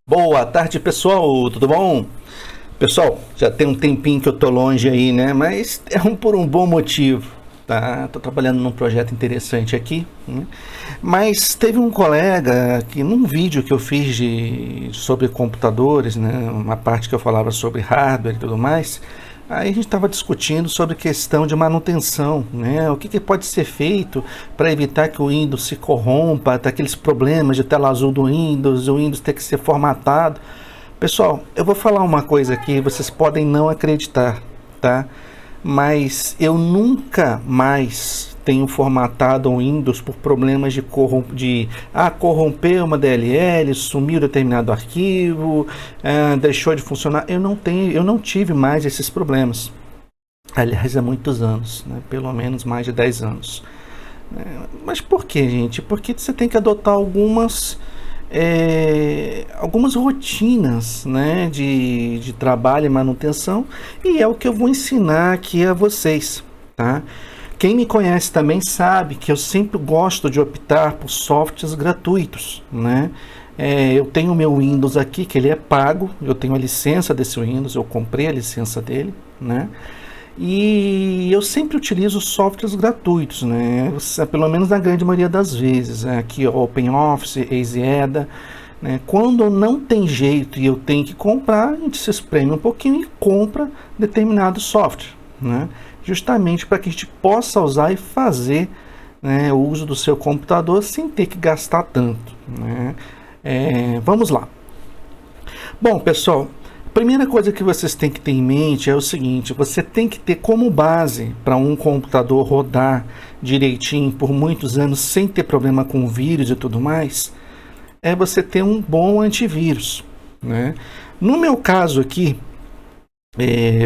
Boa tarde, pessoal, tudo bom? Pessoal, já tem um tempinho que eu tô longe aí, né? Mas é por um bom motivo, tá? Tô trabalhando num projeto interessante aqui, né? Mas teve um colega que num vídeo que eu fiz sobre computadores, né? Uma parte que eu falava sobre hardware e tudo mais. Aí a gente estava discutindo sobre questão de manutenção, né? O que pode ser feito para evitar que o Windows se corrompa, daqueles problemas de tela azul do Windows, o Windows ter que ser formatado. Pessoal, eu vou falar uma coisa aqui, vocês podem não acreditar, tá? Mas eu nunca mais tenho formatado o Windows por problemas de corromper uma DLL, sumiu determinado arquivo, deixou de funcionar. Eu não tive mais esses problemas. Aliás, há muitos anos, né? Pelo menos mais de 10 anos. Mas por que, gente? Porque você tem que adotar algumas rotinas, né, de trabalho e manutenção, e é o que eu vou ensinar aqui a vocês, tá? Quem me conhece também sabe que eu sempre gosto de optar por softwares gratuitos, né? Eu tenho o meu Windows aqui, que ele é pago, eu tenho a licença desse Windows, eu comprei a licença dele, né? E eu sempre utilizo softwares gratuitos, né? Pelo menos na grande maioria das vezes. Aqui OpenOffice, EasyEda, né? Quando não tem jeito e eu tenho que comprar, a gente se espreme um pouquinho e compra determinado software, né? Justamente para que a gente possa usar e fazer, né, o uso do seu computador sem ter que gastar tanto, né? Vamos lá. Bom, pessoal, a primeira coisa que vocês têm que ter em mente é o seguinte: você tem que ter como base para um computador rodar direitinho por muitos anos sem ter problema com vírus e tudo mais, é você ter um bom antivírus, né? No meu caso aqui,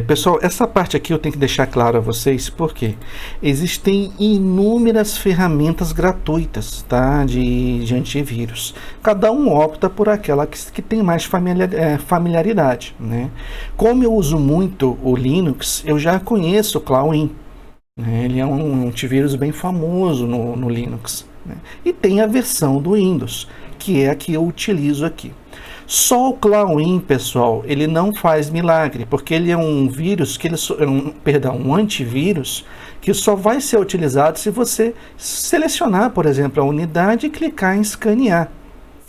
pessoal, essa parte aqui eu tenho que deixar claro a vocês, porque existem inúmeras ferramentas gratuitas, tá, de antivírus. Cada um opta por aquela que tem mais familiaridade, né? Como eu uso muito o Linux, eu já conheço o Clawin, né? Ele é um antivírus bem famoso no Linux, né? E tem a versão do Windows, que é a que eu utilizo aqui. Só o Clawin, pessoal, ele não faz milagre, porque ele é um vírus um antivírus que só vai ser utilizado se você selecionar, por exemplo, a unidade e clicar em escanear,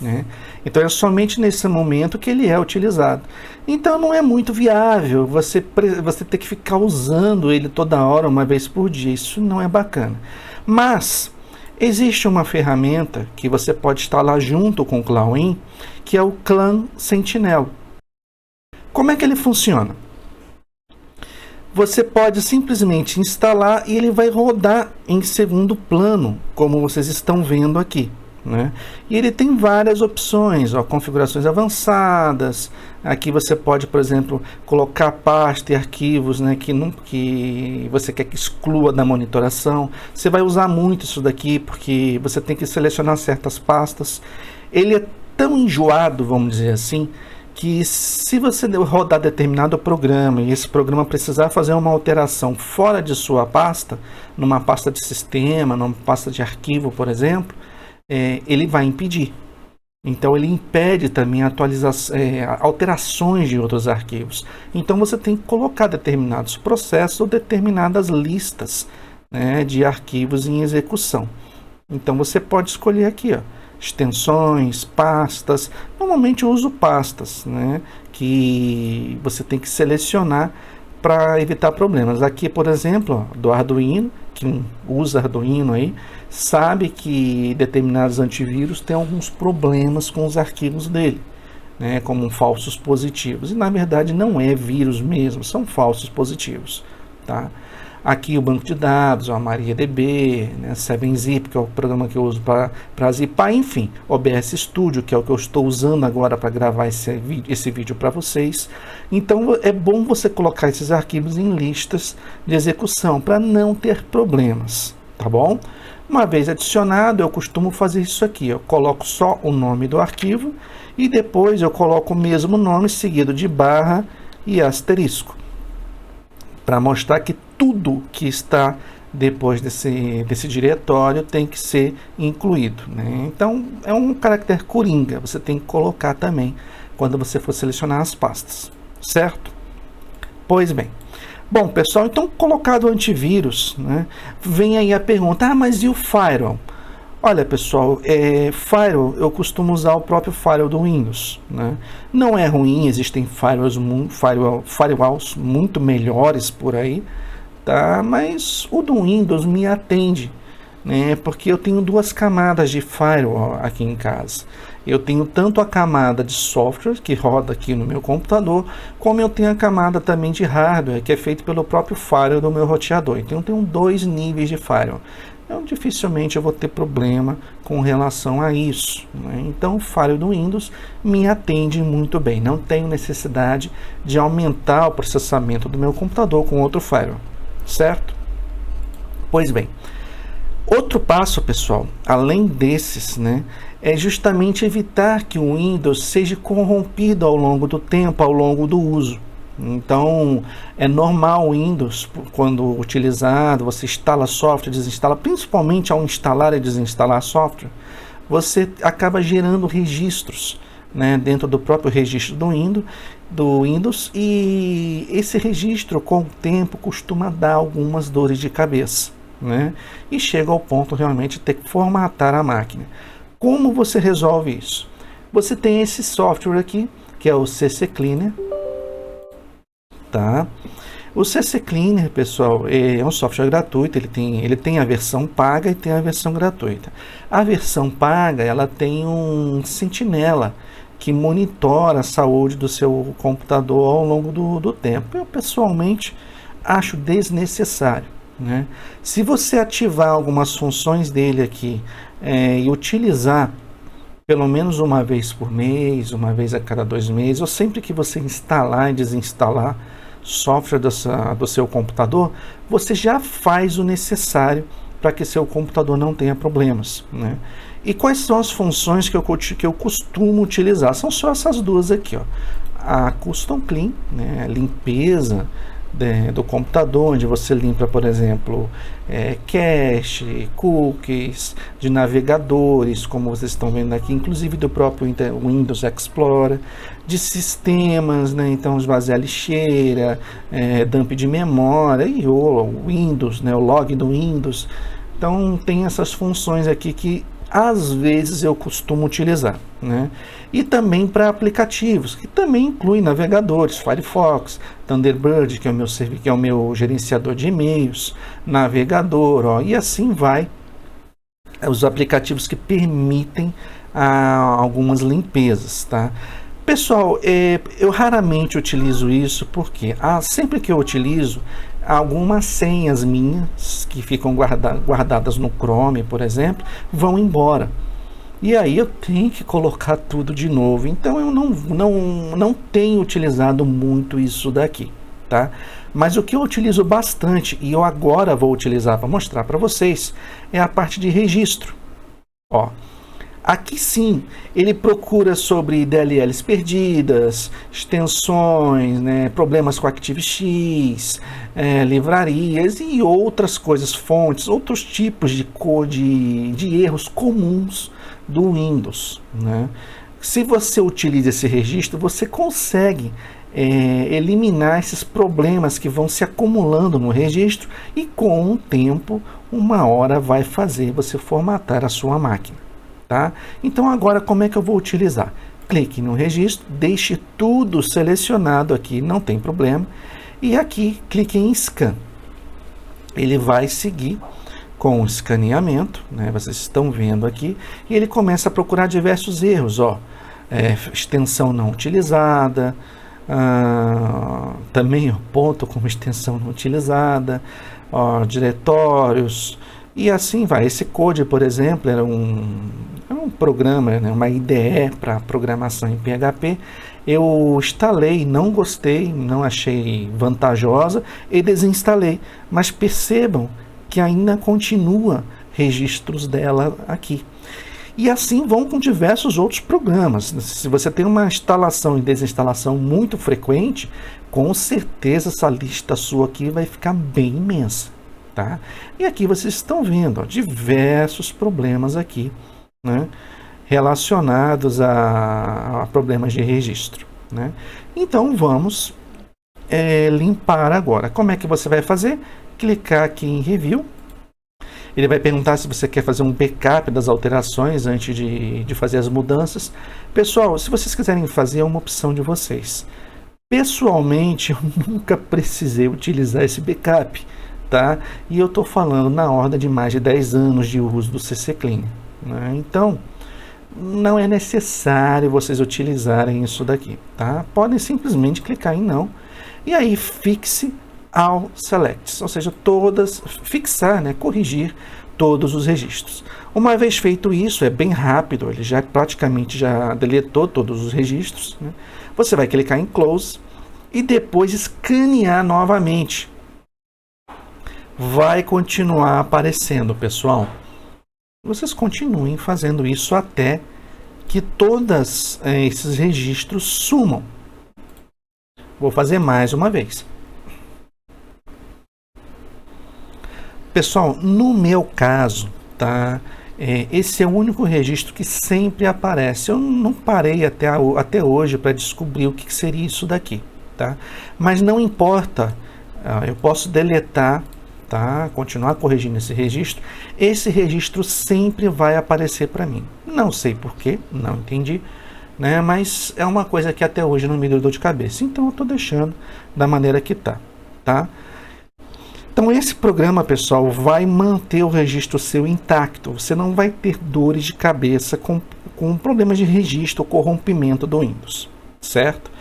né? Então é somente nesse momento que ele é utilizado. Então não é muito viável você ter que ficar usando ele toda hora, uma vez por dia. Isso não é bacana. Mas existe uma ferramenta que você pode instalar junto com o Clawin, que é o Clan Sentinel. Como é que ele funciona? Você pode simplesmente instalar e ele vai rodar em segundo plano, como vocês estão vendo aqui, né? E ele tem várias opções, configurações avançadas. Aqui você pode, por exemplo, colocar pasta e arquivos, né, que você quer que exclua da monitoração. Você vai usar muito isso daqui porque você tem que selecionar certas pastas. Ele é tão enjoado, vamos dizer assim, que se você rodar determinado programa e esse programa precisar fazer uma alteração fora de sua pasta, numa pasta de sistema, numa pasta de arquivo, por exemplo, ele vai impedir. Então ele impede também alterações de outros arquivos. Então você tem que colocar determinados processos ou determinadas listas, né, de arquivos em execução. Então você pode escolher aqui, extensões, pastas. Normalmente eu uso pastas, né, que você tem que selecionar para evitar problemas. Aqui, por exemplo, do Arduino, quem usa Arduino aí sabe que determinados antivírus têm alguns problemas com os arquivos dele, né, como falsos positivos. E na verdade não é vírus mesmo, são falsos positivos, tá? Aqui o banco de dados, a MariaDB, né, 7-Zip, que é o programa que eu uso para zipar, enfim, OBS Studio, que é o que eu estou usando agora para gravar esse vídeo para vocês. Então é bom você colocar esses arquivos em listas de execução para não ter problemas, tá bom? Uma vez adicionado, eu costumo fazer isso aqui: eu coloco só o nome do arquivo e depois eu coloco o mesmo nome seguido de barra e asterisco, para mostrar que tudo que está depois desse diretório tem que ser incluído, né? Então é um caractere coringa, você tem que colocar também quando você for selecionar as pastas, certo? Pois bem. Bom, pessoal, então colocado o antivírus, né, vem aí a pergunta, mas e o firewall? Olha, pessoal, firewall, eu costumo usar o próprio firewall do Windows, né? Não é ruim, existem firewalls muito melhores por aí, tá? Mas o do Windows me atende, né? Porque eu tenho duas camadas de firewall aqui em casa. Eu tenho tanto a camada de software que roda aqui no meu computador, como eu tenho a camada também de hardware, que é feito pelo próprio firewall do meu roteador. Então eu tenho dois níveis de firewall. Então dificilmente eu vou ter problema com relação a isso, né? Então o firewall do Windows me atende muito bem. Não tenho necessidade de aumentar o processamento do meu computador com outro firewall, certo? Pois bem. Outro passo, pessoal, além desses, né, é justamente evitar que o Windows seja corrompido ao longo do tempo, ao longo do uso. Então, é normal o Windows, quando utilizado, você instala software, desinstala, principalmente ao instalar e desinstalar software, você acaba gerando registros, né, dentro do próprio registro do Windows, e esse registro, com o tempo, costuma dar algumas dores de cabeça, né? E chega ao ponto realmente de ter que formatar a máquina. Como você resolve isso? Você tem esse software aqui, que é o CC Cleaner, tá? O CC Cleaner, pessoal, é um software gratuito, ele tem a versão paga e tem a versão gratuita. A versão paga, ela tem um sentinela que monitora a saúde do seu computador ao longo do tempo. Eu, pessoalmente, acho desnecessário, né? Se você ativar algumas funções dele aqui e utilizar pelo menos uma vez por mês, uma vez a cada 2 meses, ou sempre que você instalar e desinstalar software do seu computador, você já faz o necessário para que seu computador não tenha problemas, né? E quais são as funções que eu costumo utilizar? São só essas duas aqui, ó. A Custom Clean, né? Limpeza do computador, onde você limpa, por exemplo, cache, cookies, de navegadores, como vocês estão vendo aqui, inclusive do próprio Windows Explorer, de sistemas, né? Então esvaziar lixeira, dump de memória e o Windows, né? O log do Windows. Então tem essas funções aqui que às vezes eu costumo utilizar, né? E também para aplicativos, que também inclui navegadores, Firefox, Thunderbird, que é o meu gerenciador de e-mails, navegador, ó, e assim vai, os aplicativos que permitem algumas limpezas, tá? Pessoal, eu raramente utilizo isso porque sempre que eu utilizo, algumas senhas minhas que ficam guardadas no Chrome, por exemplo, vão embora. E aí eu tenho que colocar tudo de novo. Então eu não tenho utilizado muito isso daqui, tá? Mas o que eu utilizo bastante, e eu agora vou utilizar para mostrar para vocês, é a parte de registro. Ó. Aqui sim, ele procura sobre DLLs perdidas, extensões, né, problemas com ActiveX, livrarias e outras coisas, fontes, outros tipos de erros comuns do Windows, né? Se você utiliza esse registro, você consegue eliminar esses problemas que vão se acumulando no registro e com o tempo, uma hora vai fazer você formatar a sua máquina. Tá? Então agora como é que eu vou utilizar? Clique no registro, deixe tudo selecionado aqui, não tem problema, e aqui clique em Scan. Ele vai seguir com o escaneamento, né? Vocês estão vendo aqui, e ele começa a procurar diversos erros, ó, extensão não utilizada, também o ponto como extensão não utilizada, ó, diretórios, e assim vai. Esse code, por exemplo, era um programa, né, uma IDE para programação em PHP. Eu instalei, não gostei, não achei vantajosa e desinstalei. Mas percebam que ainda continua registros dela aqui. E assim vão com diversos outros programas. Se você tem uma instalação e desinstalação muito frequente, com certeza essa lista sua aqui vai ficar bem imensa. Tá? E aqui vocês estão vendo, ó, diversos problemas aqui, né? relacionados a problemas de registro, né? Então vamos limpar agora. Como é que você vai fazer? Clicar aqui em Review. Ele vai perguntar se você quer fazer um backup das alterações antes de fazer as mudanças. Pessoal, se vocês quiserem fazer, é uma opção de vocês. Pessoalmente, eu nunca precisei utilizar esse backup, tá? E eu estou falando na ordem de mais de 10 anos de uso do CC Cleaner, né? Então, não é necessário vocês utilizarem isso daqui, tá? Podem simplesmente clicar em não. E aí, fixe All Selects, ou seja, fixar, né, corrigir todos os registros. Uma vez feito isso, é bem rápido, ele já praticamente já deletou todos os registros, né? Você vai clicar em Close e depois escanear novamente. Vai continuar aparecendo, pessoal. Vocês continuem fazendo isso até que todos esses registros sumam. Vou fazer mais uma vez. Pessoal, no meu caso, tá? Esse é o único registro que sempre aparece. Eu não parei até hoje para descobrir o que seria isso daqui, tá? Mas não importa, eu posso deletar, tá? Continuar corrigindo esse registro. Esse registro sempre vai aparecer para mim. Não sei porquê, não entendi, né? Mas é uma coisa que até hoje não me deu dor de cabeça. Então eu estou deixando da maneira que tá? Então esse programa, pessoal, vai manter o registro seu intacto. Você não vai ter dores de cabeça com problemas de registro ou corrompimento do Windows, certo?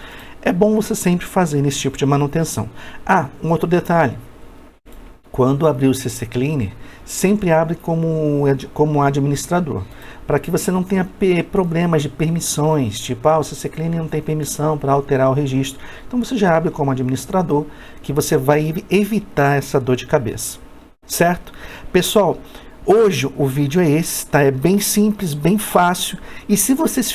É bom você sempre fazer esse tipo de manutenção. Um outro detalhe. Quando abrir o CC Cleaner, sempre abre como administrador, para que você não tenha problemas de permissões, tipo, o CC Cleaner não tem permissão para alterar o registro. Então você já abre como administrador, que você vai evitar essa dor de cabeça, certo? Pessoal, hoje o vídeo é esse, tá? É bem simples, bem fácil, e se vocês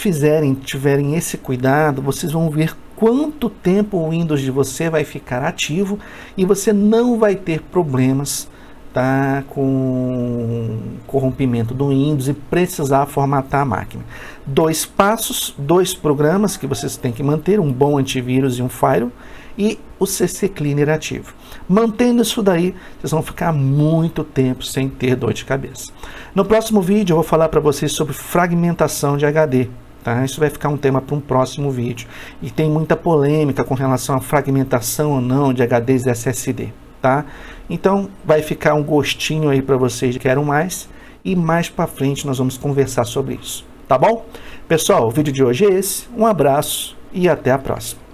tiverem esse cuidado, vocês vão ver quanto tempo o Windows de você vai ficar ativo e você não vai ter problemas, tá, com corrompimento do Windows e precisar formatar a máquina. 2 passos, 2 programas que vocês têm que manter, um bom antivírus e um firewall, e o CC Cleaner ativo. Mantendo isso daí, vocês vão ficar muito tempo sem ter dor de cabeça. No próximo vídeo eu vou falar para vocês sobre fragmentação de HD. Tá? Isso vai ficar um tema para um próximo vídeo. E tem muita polêmica com relação à fragmentação ou não de HDs SSD. Tá? Então vai ficar um gostinho aí para vocês que querem mais. E mais para frente nós vamos conversar sobre isso. Tá bom? Pessoal, o vídeo de hoje é esse. Um abraço e até a próxima.